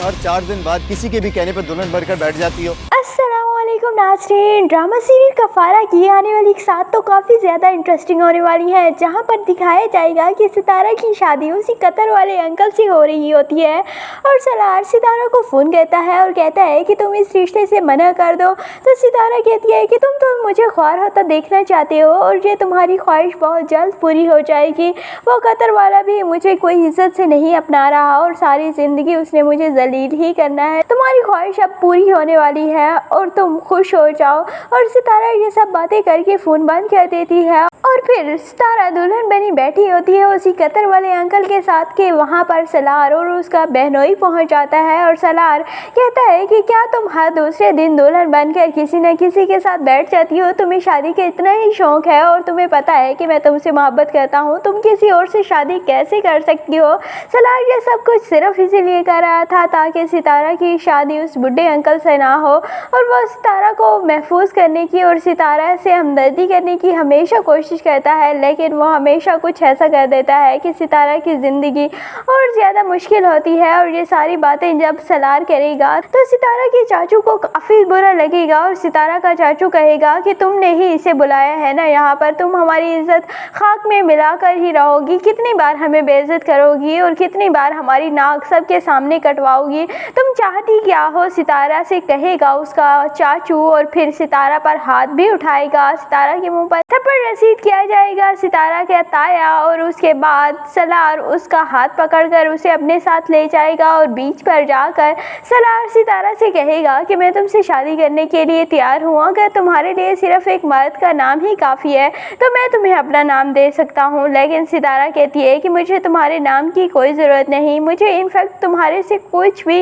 हर 4 दिन बाद किसी के भी कहने पर दुल्हन बनकर बैठ जाती हो। अस्सलामुअलैकुम नाज़रीन, ड्रामा सीरियल कफ़ारा की आने वाली 7 तो काफ़ी ज़्यादा इंटरेस्टिंग होने वाली है, जहां पर दिखाया जाएगा कि सितारा की शादी उसी कतर वाले अंकल से हो रही होती है और सलार सितारा को फ़ोन करता है और कहता है कि तुम इस रिश्ते से मना कर दो। तो सितारा कहती है कि तुम तो मुझे ख्वार होता देखना चाहते हो और ये तुम्हारी ख्वाहिश बहुत जल्द पूरी हो जाएगी। वो कतर वाला भी मुझे कोई इज्जत से नहीं अपना रहा और सारी ज़िंदगी उसने मुझे जलील ही करना है। तुम्हारी ख्वाहिश अब पूरी होने वाली है और तुम खुश हो जाओ। और सितारा ये सब बातें करके फ़ोन बंद कर देती है और फिर सितारा दुल्हन बनी बैठी होती है उसी कतर वाले अंकल के साथ के वहाँ पर सलार और उसका बहनोई पहुँच जाता है और सलार कहता है कि क्या तुम हर दूसरे दिन दुल्हन बनकर किसी न किसी के साथ बैठ जाती हो? तुम्हें शादी का इतना ही शौक है और तुम्हें पता है कि मैं तुमसे मोहब्बत करता हूँ, तुम किसी और से शादी कैसे कर सकती हो? सलार ये सब कुछ सिर्फ इसीलिए कर रहा था ताकि सितारा की शादी उस बुढ़े अंकल से ना हो और वो सितारा को महफूज करने की और सितारा से हमदर्दी करने की हमेशा कोशिश करता है, लेकिन वो हमेशा कुछ ऐसा कर देता है कि सितारा की ज़िंदगी और ज़्यादा मुश्किल होती है। और ये सारी बातें जब सलार करेगा तो सितारा के चाचू को काफ़ी बुरा लगेगा और सितारा का चाचू कहेगा कि तुमने ही इसे बुलाया है ना यहाँ पर, तुम हमारी इज्जत खाक में मिला कर ही रहोगी, कितनी बार हमें बेइज्जत करोगी और कितनी बार हमारी नाक सबके सामने कटवाओगी, तुम चाहती क्या हो? सितारा से कहेगा उसका चाचू और फिर सितारा पर हाथ भी उठाएगा, सितारा के मुंह पर थप्पड़ रसीद किया जाएगा सितारा के ताया और उसके बाद सलार उसका हाथ पकड़कर उसे अपने साथ ले जाएगा और बीच पर जाकर सलार सितारा से कहेगा कि मैं तुमसे शादी करने के लिए तैयार हूँ, अगर तुम्हारे लिए सिर्फ एक मर्द का नाम ही काफ़ी है तो मैं तुम्हें अपना नाम दे सकता हूँ। लेकिन सितारा कहती है कि मुझे तुम्हारे नाम की कोई ज़रूरत नहीं, मुझे इनफैक्ट तुम्हारे से कुछ भी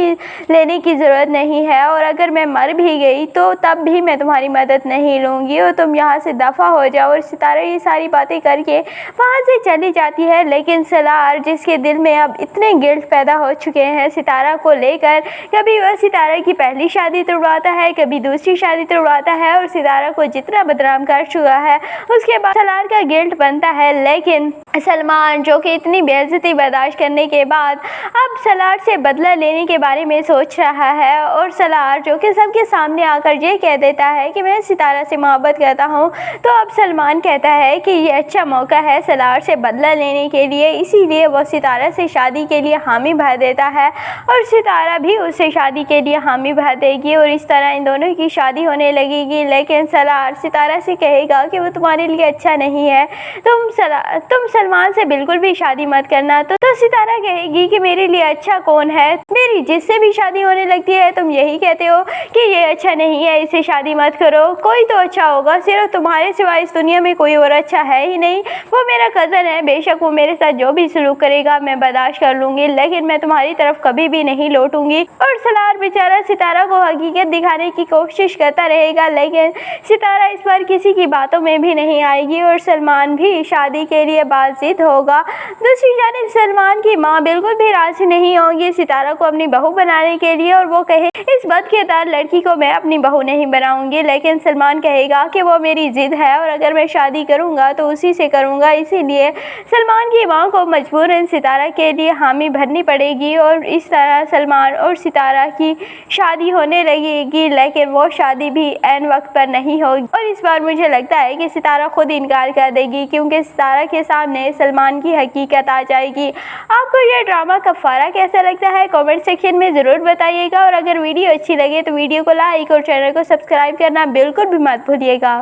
लेने की ज़रूरत नहीं है और अगर मैं मर भी गई तो तब भी मैं तुम्हारी मदद नहीं लूँगी और तुम यहाँ से दफ़ा हो जाओ। और सितारा ये सारी बातें करके वहाँ से चली जाती है, लेकिन सलार जिसके दिल में अब इतने गिल्ट पैदा हो चुके हैं सितारा को लेकर, कभी वह सितारा की पहली शादी तोड़वाता है, कभी दूसरी शादी तोड़वाता है और सितारा को जितना बदनाम कर चुका है उसके बाद सलार का गिल्ट बनता है। लेकिन सलमान जो कि इतनी बेइज्जती बर्दाश्त करने के बाद अब सलार से बदला लेने के बारे में सोच रहा है और सलार जो कि सबके सामने आकर ये कह देता है कि मैं सितारा से मोहब्बत करता हूँ, तो अब सलमान कहता है कि ये अच्छा मौका है सलार से बदला लेने के लिए, इसीलिए वो सितारा से शादी के लिए हामी भर देता है और सितारा भी उससे शादी के लिए हामी भर देगी और इस तरह इन दोनों की शादी होने लगेगी। लेकिन सलार सितारा से कहेगा कि वो तुम्हारे लिए अच्छा नहीं है, तुम सलमान से बिल्कुल भी शादी मत करना। तो सितारा कहेगी कि मेरे लिए अच्छा कौन है? मेरी जिससे भी शादी होने लगती है तुम यही कहते हो कि ये अच्छा नहीं है, इससे शादी मत करो, कोई तो अच्छा होगा, सिर्फ तुम्हारे सिवाय इस दुनिया में कोई और अच्छा है ही नहीं, वो मेरा कज़न है, बेशक वो मेरे साथ जो भी सलूक करेगा मैं बर्दाश्त कर लूँगी, लेकिन मैं तुम्हारी तरफ कभी भी नहीं लौटूंगी। और सलार बेचारा सितारा को हकीकत दिखाने की कोशिश करता रहेगा, लेकिन सितारा इस बार किसी की बातों में भी नहीं आएगी और सलमान भी शादी के लिए बातचीत होगा। दूसरी जानिब सलमान की माँ बिल्कुल भी राजी नहीं होगी सितारा को अपनी बहू बनाने के लिए और वो कहे इस बदकिरदार लड़की को मैं अपनी बहू नहीं बनाऊंगी, लेकिन सलमान कहेगा कि वो मेरी जिद है और अगर मैं शादी करूंगा तो उसी से करूंगा, इसीलिए सलमान की माँ को मजबूरन सितारा के लिए हामी भरनी पड़ेगी और इस तरह सलमान और सितारा की शादी होने लगेगी। लेकिन वो शादी भी ऐन वक्त पर नहीं होगी और इस बार मुझे लगता है कि सितारा खुद इनकार कर देगी क्योंकि सितारा के सामने सलमान की हकीकत आ जाएगी। आपको यह ड्रामा कफ़ारा कैसा लगता है कमेंट सेक्शन में ज़रूर बताइएगा और अगर वीडियो अच्छी लगे तो वीडियो को लाइक और चैनल को सब्सक्राइब करना बिल्कुल भी मत भूलिएगा।